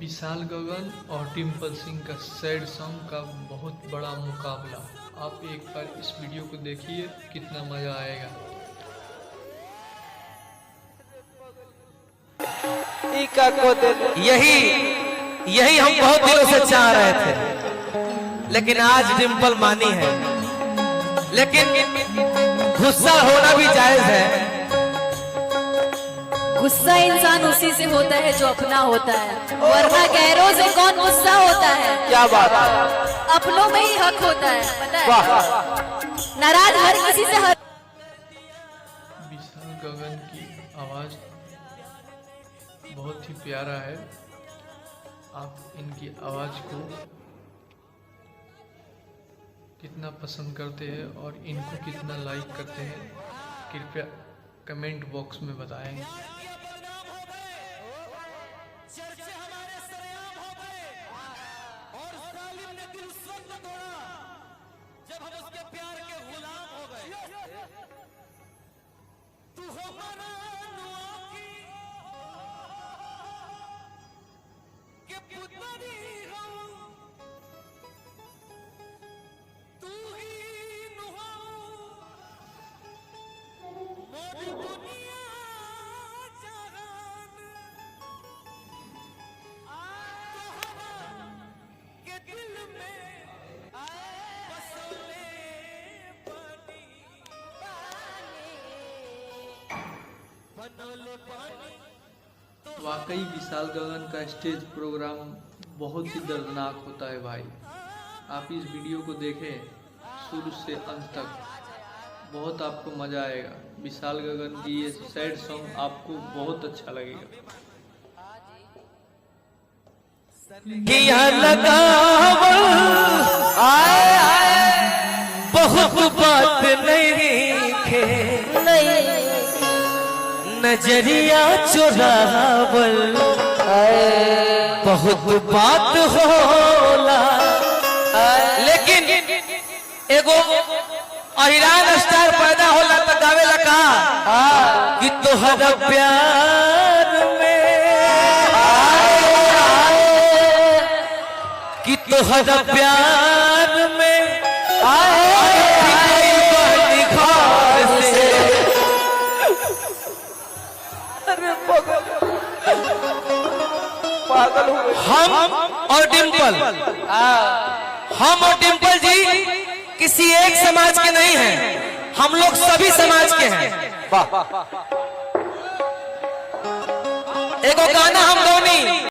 विशाल गगन और डिम्पल सिंह का sad song का बहुत बड़ा मुकाबला। आप एक बार इस वीडियो को देखिए, कितना मजा आएगा। यही हम बहुत दिनों से चाह रहे थे, लेकिन आज डिम्पल मानी है। लेकिन गुस्सा होना भी जायज है। गुस्सा इंसान उसी से होता है जो अपना होता है, वरना गैरों से कौन गुस्सा होता है। क्या बात है, अपनों में ही हक होता है, पता है। नाराज हर किसी से हर। विशाल गगन की आवाज बहुत ही प्यारा है। आप इनकी आवाज को कितना पसंद करते हैं और इनको कितना लाइक करते हैं, कृपया कमेंट बॉक्स में बताएं। जब हम उसके प्यार के गुलाम हो गए, तू हमारा नुआ की के पुतरी हो, तू ही नुआ मोरी दुनिया जहान के दिल में वाकई विशाल गगन का स्टेज प्रोग्राम बहुत ही दर्दनाक होता है भाई। आप इस वीडियो को देखें शुरू से अंत तक, बहुत आपको मजा आएगा। विशाल गगन की ये सैड सॉन्ग आपको बहुत अच्छा लगेगा। बहुत बात नहीं नजरिया चुरावल, बहुत बात होला। लेकिन एगो अहिरान स्टार पैदा होला तो गावे लगा कि तोहरा प्यार में, कि तोहरा प्यार में हम और डिम्पल जी किसी एक समाज के नहीं हैं, हम लोग सभी समाज के हैं। एगो गाना हम दोनी